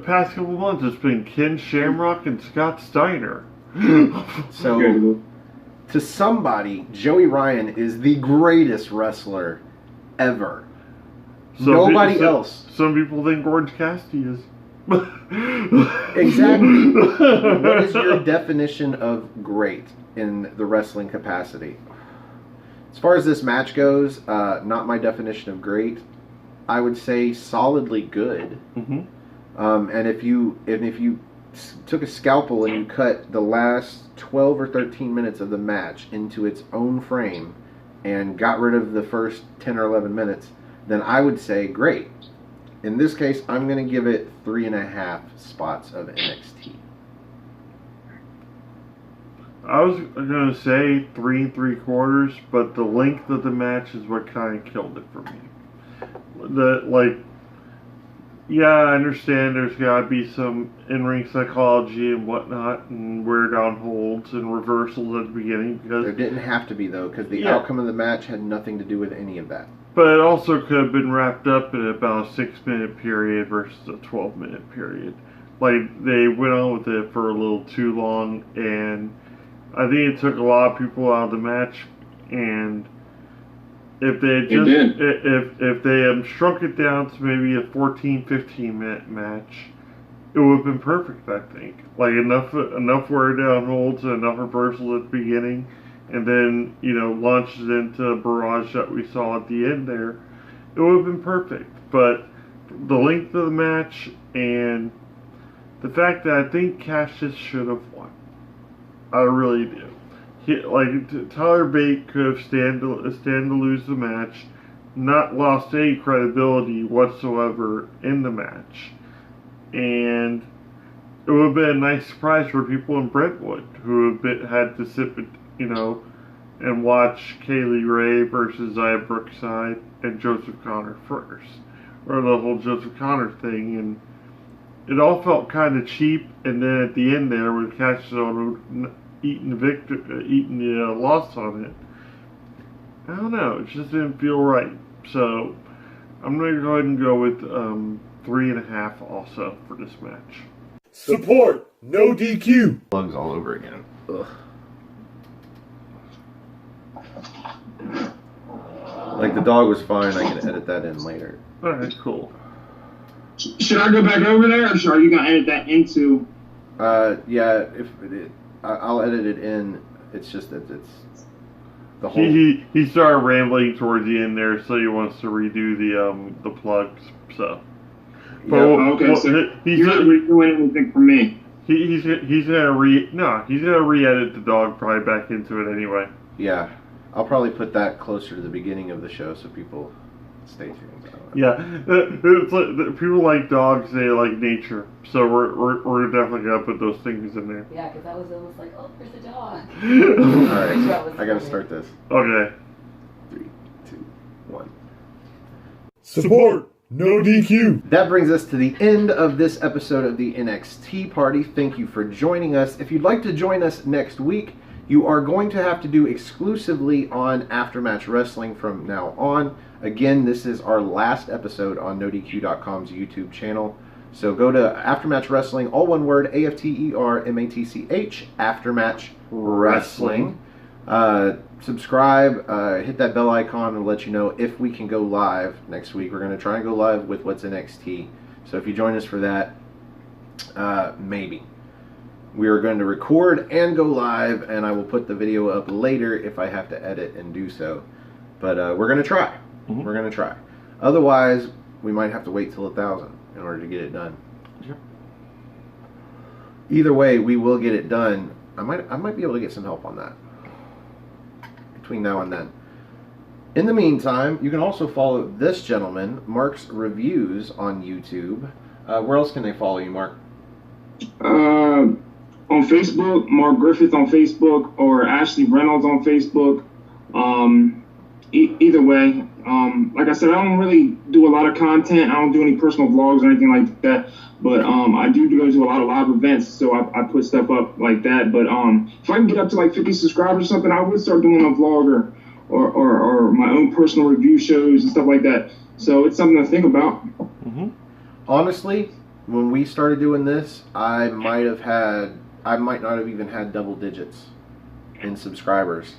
Past couple months, it's been Ken Shamrock and Scott Steiner. So, to somebody, Joey Ryan is the greatest wrestler ever. Nobody else. Some people think Orange Cassidy is. Exactly. What is your definition of great in the wrestling capacity? As far as this match goes, not my definition of great. I would say solidly good. Mm-hmm. And if you took a scalpel and you cut the last 12 or 13 minutes of the match into its own frame and got rid of the first 10 or 11 minutes, then I would say great. In this case, I'm going to give it 3.5 spots of NXT. I was going to say 3 3/4, but the length of the match is what kind of killed it for me. Yeah, I understand there's got to be some in-ring psychology and whatnot, and wear down holds and reversals at the beginning. Because there didn't have to be, though, because the outcome of the match had nothing to do with any of that. But it also could have been wrapped up in about a 6-minute period versus a 12-minute period. Like, they went on with it for a little too long, and I think it took a lot of people out of the match. And if they had if they had shrunk it down to maybe a 14-15-minute match, it would have been perfect, I think. Like, enough wear down holds and enough reversals at the beginning, and then, launches into a barrage that we saw at the end there, it would have been perfect. But the length of the match and the fact that I think Cassius should have won. I really do. Tyler Bate could have stand to lose the match, not lost any credibility whatsoever in the match. And it would have been a nice surprise for people in Brentwood who had to sit, and watch Kaylee Ray versus Zaya Brookside and Joseph Connor first. Or the whole Joseph Connor thing. And it all felt kind of cheap. And then at the end there, with Cassius Ohno eating the loss on it, I don't know. It just didn't feel right. So I'm going to go ahead and go with 3.5 also for this match. Support, no DQ. Plugs all over again. Ugh. Like, the dog was fine. I can edit that in later. Alright, cool. Should I go back over there, or are you gonna edit that into? Yeah. I'll edit it in. It's just that it's the whole. He started rambling towards the end there, so he wants to redo the plugs. So. But Okay, so you're not redoing anything for me. He's gonna re-edit the dog probably back into it anyway. Yeah, I'll probably put that closer to the beginning of the show so people stay tuned. Yeah, it's like, people like dogs, they like nature, so we're definitely gonna put those things in there. Yeah, because that was almost like, oh, there's a dog. Alright, I gotta start this. Okay. 3, 2, 1. Support, no DQ. That brings us to the end of this episode of the NXT party. Thank you for joining us. If you'd like to join us next week, you are going to have to do exclusively on Aftermatch Wrestling from now on. Again, this is our last episode on NoDQ.com's YouTube channel. So go to Aftermatch Wrestling, all one word, AFTERMATCH, Aftermatch Wrestling. Subscribe, hit that bell icon, and let you know if we can go live next week. We're going to try and go live with What's NXT. So if you join us for that, maybe. We are going to record and go live, and I will put the video up later if I have to edit and do so. But we're going to try. Mm-hmm. We're going to try. Otherwise, we might have to wait till 1,000 in order to get it done. Yep. Either way, we will get it done. I might be able to get some help on that between now and then. In the meantime, you can also follow this gentleman, Mark's Reviews, on YouTube. Where else can they follow you, Mark? On Facebook, Mark Griffith on Facebook, or Ashley Reynolds on Facebook. Either way, like I said, I don't really do a lot of content. I don't do any personal vlogs or anything like that. But I do go to a lot of live events, so I put stuff up like that. But if I can get up to like 50 subscribers or something, I would start doing a vlog or my own personal review shows and stuff like that. So it's something to think about. Mm-hmm. Honestly, when we started doing this, I might not have even had double digits in subscribers.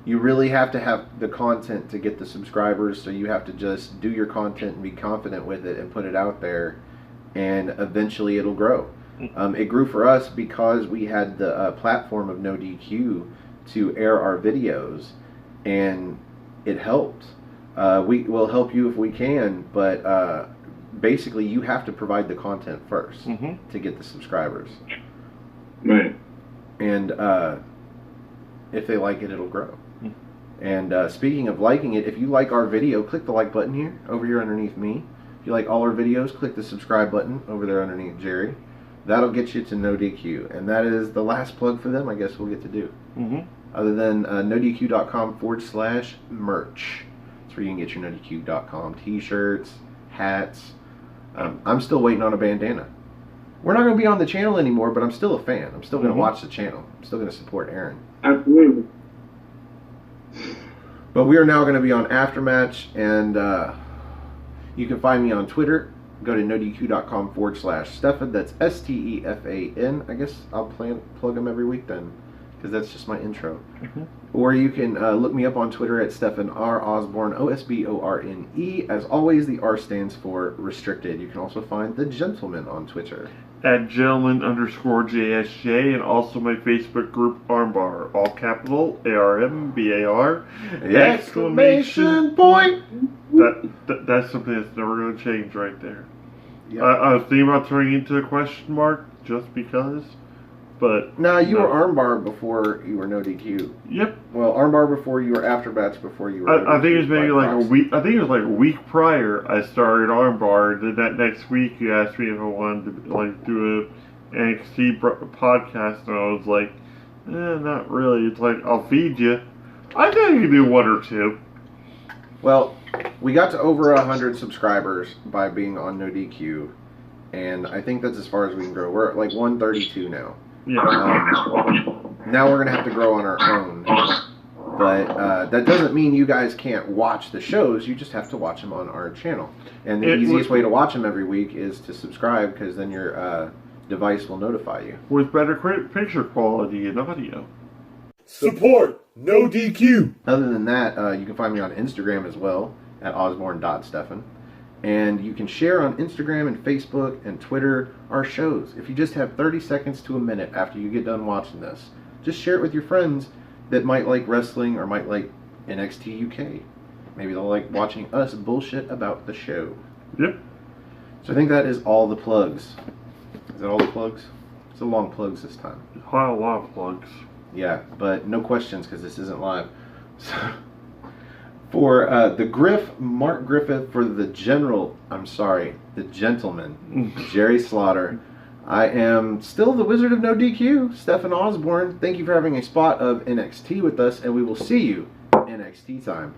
You really have to have the content to get the subscribers, so you have to just do your content and be confident with it and put it out there, and eventually it'll grow. It grew for us because we had the platform of No DQ to air our videos, and it helped. We will help you if we can, but basically you have to provide the content first to get the subscribers. Right. And if they like it, it'll grow. And speaking of liking it, if you like our video, click the like button here, over here underneath me. If you like all our videos, click the subscribe button over there underneath Jerry. That'll get you to No DQ. And that is the last plug for them, I guess we'll get to do. Other than NoDQ.com/merch. That's where you can get your NoDQ.com t-shirts, hats. I'm still waiting on a bandana. We're not going to be on the channel anymore, but I'm still a fan. I'm still going to watch the channel. I'm still going to support Aaron. Absolutely. But we are now going to be on Aftermatch, and you can find me on Twitter. Go to NoDQ.com/Stefan. That's STEFAN. I guess I'll plug them every week then, because that's just my intro. Or you can look me up on Twitter at Stefan R. Osborne, OSBORNE. As always, the R stands for restricted. You can also find the gentleman on Twitter at gentleman_JSJ, and also my Facebook group Armbar, all capital ARMBAR, exclamation point. That's something that's never going to change right there. Yep. I was thinking about turning into a question mark just because, but nah, you were Armbar before you were No DQ. Yep. Well, Armbar before you were Aftermatch before you were. I think it was maybe like a week. I think it was like a week prior I started Armbar. Then that next week you asked me if I wanted to like do a NXT podcast, and I was like, not really. It's like, I'll feed you. I think you can do one or two. Well, we got to over 100 subscribers by being on No DQ, and I think that's as far as we can grow. We're at like 132 now. Yeah. Now we're going to have to grow on our own. But that doesn't mean you guys can't watch the shows. You just have to watch them on our channel. And the easiest way to watch them every week is to subscribe, because then your device will notify you. With better picture quality and audio. Support No DQ. Other than that, you can find me on Instagram as well, at osborne.stefan. And you can share on Instagram and Facebook and Twitter our shows. If you just have 30 seconds to a minute after you get done watching this, just share it with your friends that might like wrestling or might like NXT UK. Maybe they'll like watching us bullshit about the show. Yep. So I think that is all the plugs. Is that all the plugs? It's a long plugs this time. Quite a lot of plugs. Yeah, but no questions because this isn't live. So, for the Griff, Mark Griffith, for the gentleman, Jerry Slaughter, I am still the Wizard of No DQ, Stefan Osborne. Thank you for having a spot of NXT with us, and we will see you NXT time.